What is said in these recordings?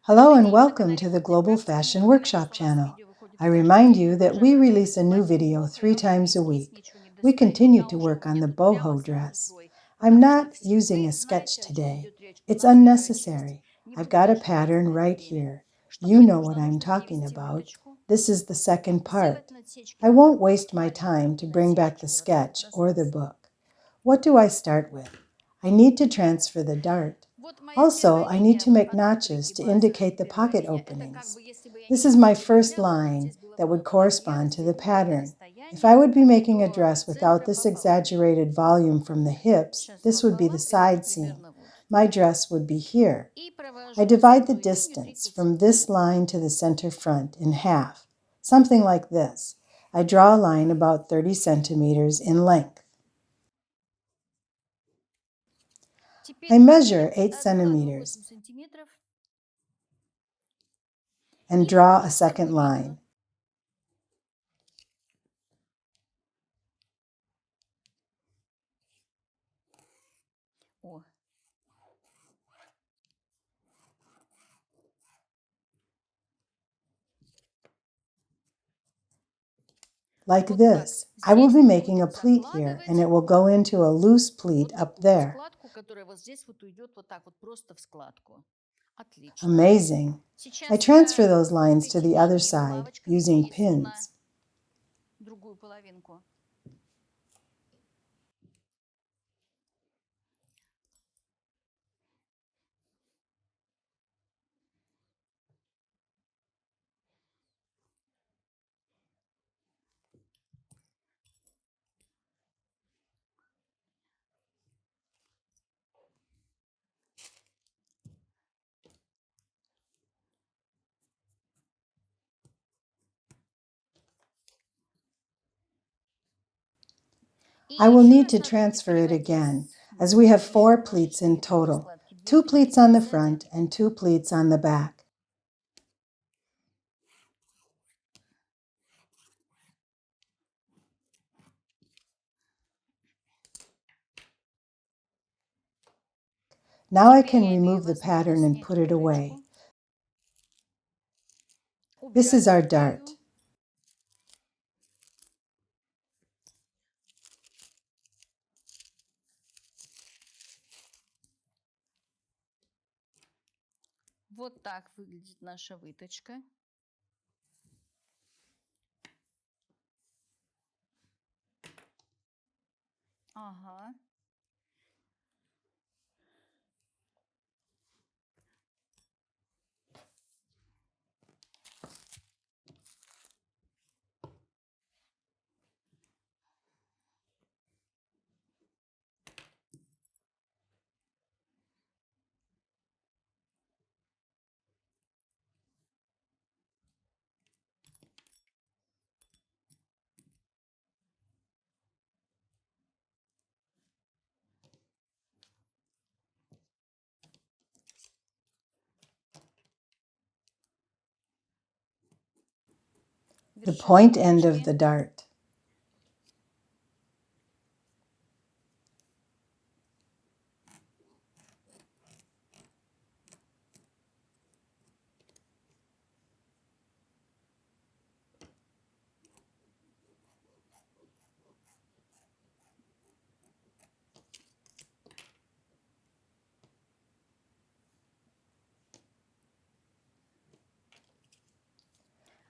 Hello and welcome to the Global Fashion Workshop channel. I remind you that we release a new video 3 times a week. We continue to work on the boho dress. I'm not using a sketch today. It's unnecessary. I've got a pattern right here. You know what I'm talking about. This is the second part. I won't waste my time to bring back the sketch or the book. What do I start with? I need to transfer the dart. Also, I need to make notches to indicate the pocket openings. This is my first line that would correspond to the pattern. If I would be making a dress without this exaggerated volume from the hips, this would be the side seam. My dress would be here. I divide the distance from this line to the center front in half, something like this. I draw a line about 30 centimeters in length. I measure 8 centimeters and draw a second line. Like this. I will be making a pleat here, and it will go into a loose pleat up there. Amazing. I transfer those lines to the other side using pins. I will need to transfer it again, as we have 4 pleats in total, 2 pleats on the front and 2 pleats on the back. Now I can remove the pattern and put it away. This is our dart. Вот так выглядит наша выточка. Ага. The point end of the dart.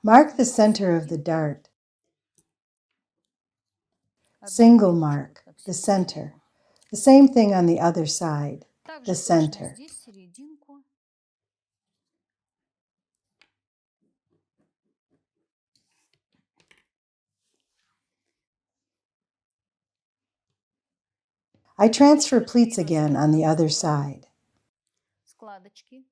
Mark the center of the dart. Single mark, the center. The same thing on the other side, the center. I transfer pleats again on the other side. Складочки.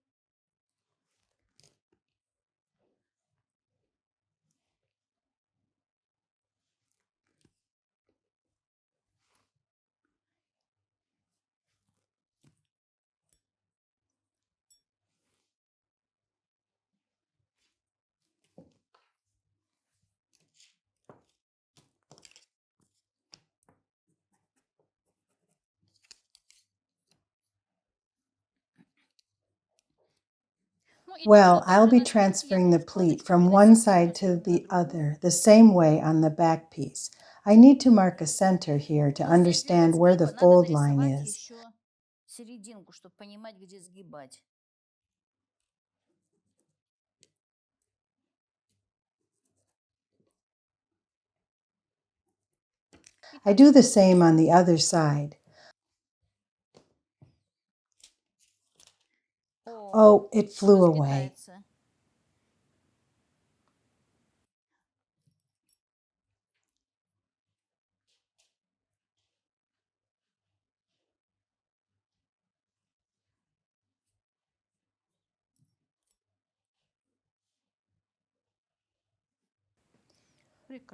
Well, I'll be transferring the pleat from one side to the other the same way on the back piece. I need to mark a center here to understand where the fold line is. Серединку, чтобы понимать, где сгибать. I do the same on the other side. Oh, it flew away.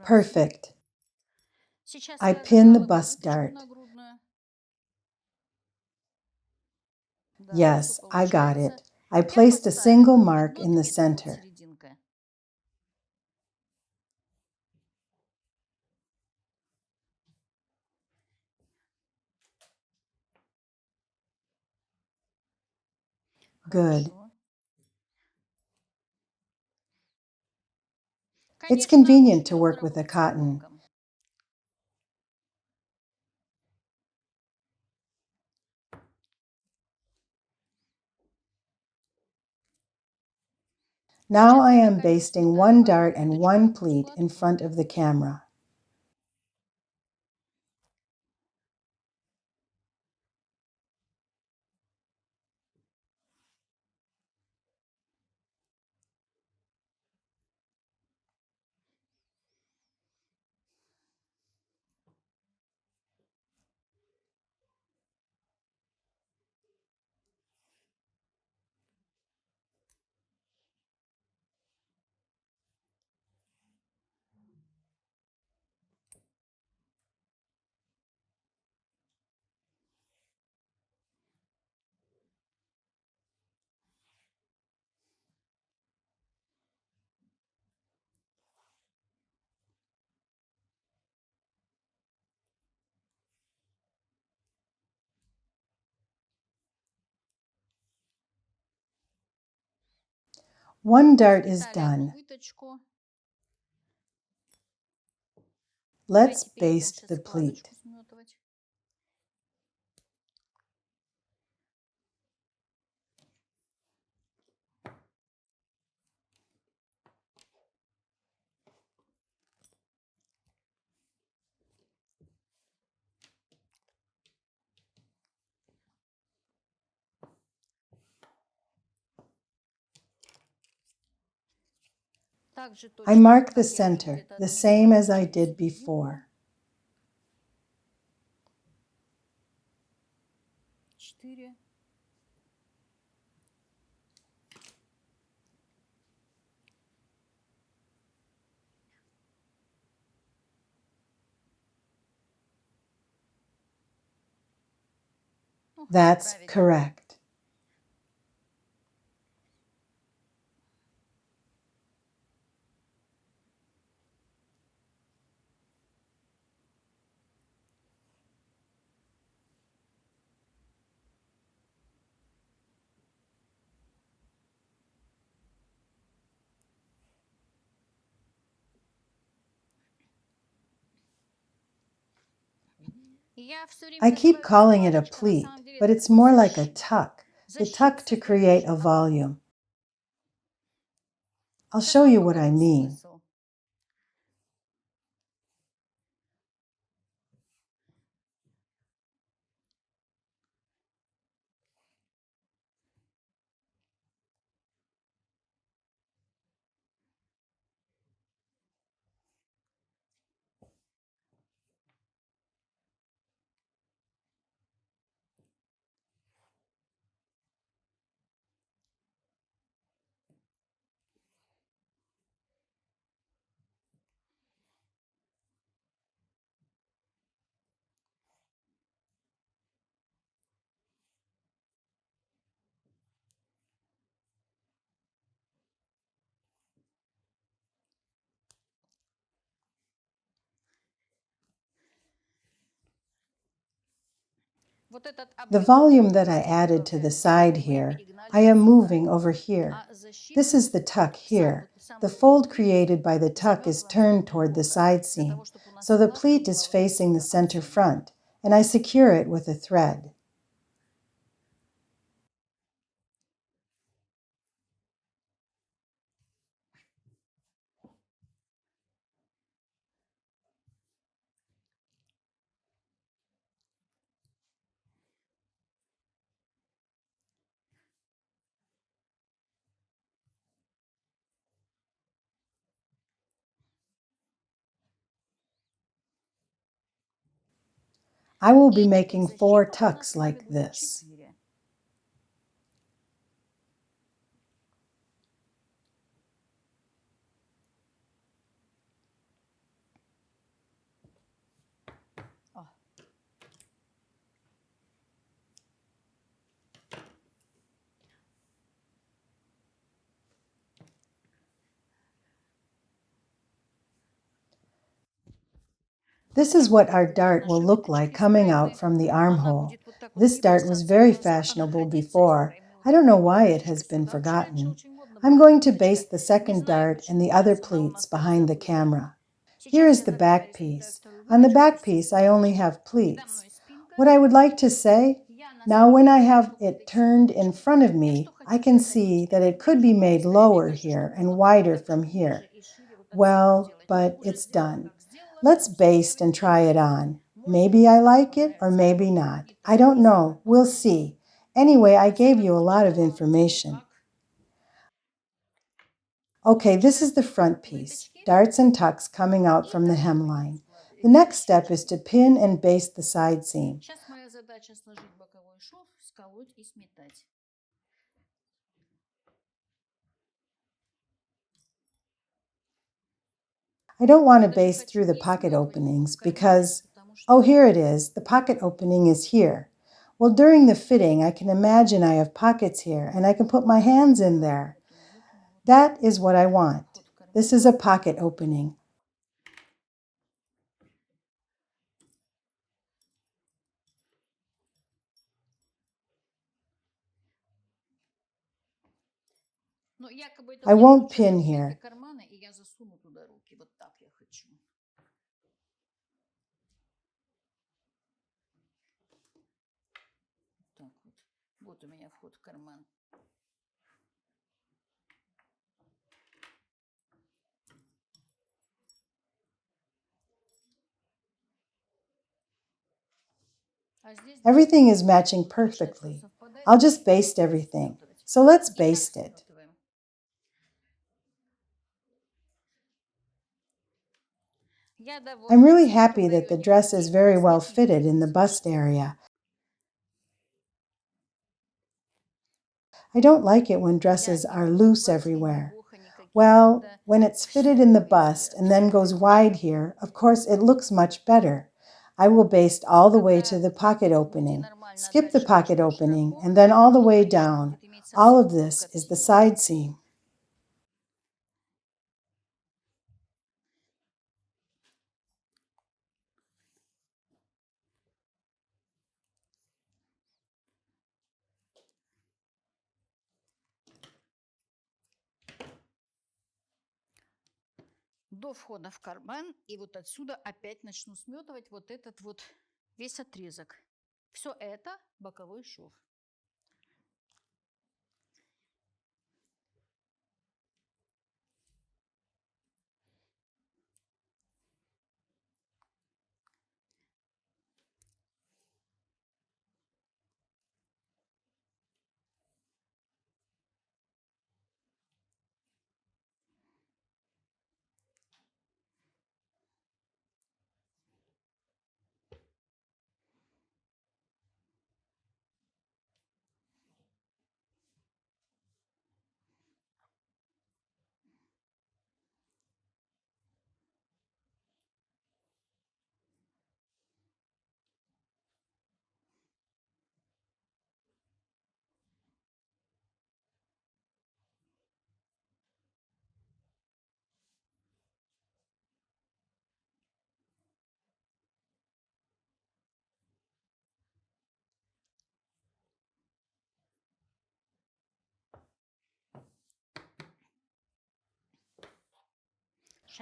Perfect. I pin the bust dart. Yes, I got it. I placed a single mark in the center. Good. It's convenient to work with a cotton. Now I am basting one dart and one pleat in front of the camera. One dart is done. Let's baste the pleat. I mark the center, the same as I did before. That's correct. I keep calling it a pleat, but it's more like a tuck. The tuck to create a volume. I'll show you what I mean. The volume that I added to the side here, I am moving over here. This is the tuck here. The fold created by the tuck is turned toward the side seam, so the pleat is facing the center front, and I secure it with a thread. I will be making 4 tucks like this. This is what our dart will look like coming out from the armhole. This dart was very fashionable before. I don't know why it has been forgotten. I'm going to baste the second dart and the other pleats behind the camera. Here is the back piece. On the back piece, I only have pleats. What I would like to say, now when I have it turned in front of me, I can see that it could be made lower here and wider from here. Well, but it's done. Let's baste and try it on. Maybe I like it or maybe not. I don't know. We'll see. Anyway, I gave you a lot of information. Okay, this is the front piece. Darts and tucks coming out from the hemline. The next step is to pin and baste the side seam. I don't want to baste through the pocket openings because, oh, here it is. The pocket opening is here. Well, during the fitting, I can imagine I have pockets here and I can put my hands in there. That is what I want. This is a pocket opening. I won't pin here. Everything is matching perfectly. I'll just baste everything. So let's baste it. I'm really happy that the dress is very well fitted in the bust area. I don't like it when dresses are loose everywhere. Well, when it's fitted in the bust and then goes wide here, of course it looks much better. I will baste all the way to the pocket opening, skip the pocket opening, and then all the way down. All of this is the side seam. До входа в карман, и вот отсюда опять начну сметывать вот этот вот весь отрезок. Все это боковой шов.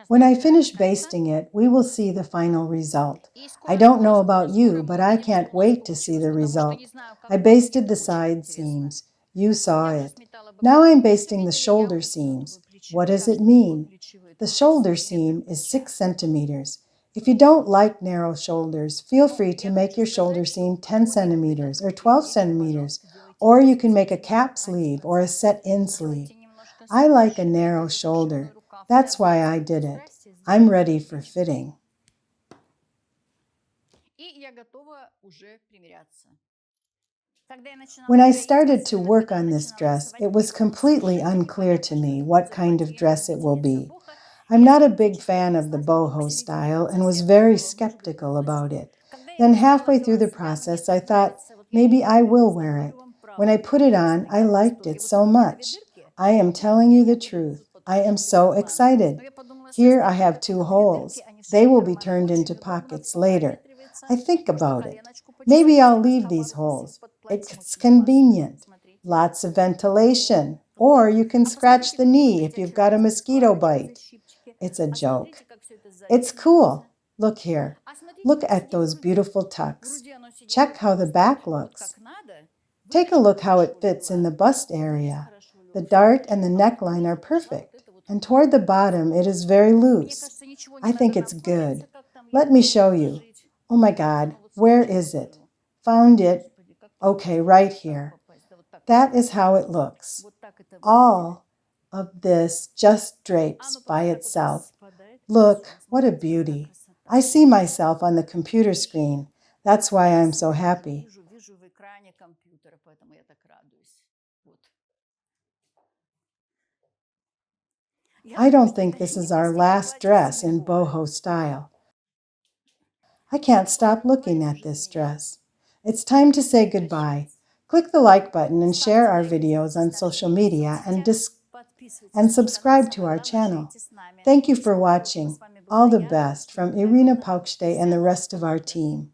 When I finish basting it, we will see the final result. I don't know about you, but I can't wait to see the result. I basted the side seams. You saw it. Now I'm basting the shoulder seams. What does it mean? The shoulder seam is 6 centimeters. If you don't like narrow shoulders, feel free to make your shoulder seam 10 centimeters or 12 centimeters, or you can make a cap sleeve or a set-in sleeve. I like a narrow shoulder. That's why I did it. I'm ready for fitting. When I started to work on this dress, it was completely unclear to me what kind of dress it will be. I'm not a big fan of the boho style and was very skeptical about it. Then halfway through the process, I thought, maybe I will wear it. When I put it on, I liked it so much. I am telling you the truth. I am so excited. Here I have 2 holes. They will be turned into pockets later. I think about it. Maybe I'll leave these holes. It's convenient. Lots of ventilation. Or you can scratch the knee if you've got a mosquito bite. It's a joke. It's cool. Look here. Look at those beautiful tucks. Check how the back looks. Take a look how it fits in the bust area. The dart and the neckline are perfect, and toward the bottom it is very loose. I think it's good. Let me show you. Oh my God, where is it? Found it. Okay, right here. That is how it looks. All of this just drapes by itself. Look, what a beauty. I see myself on the computer screen. That's why I'm so happy. I don't think this is our last dress in boho style. I can't stop looking at this dress. It's time to say goodbye. Click the like button and share our videos on social media and subscribe to our channel. Thank you for watching. All the best from Irina and the rest of our team.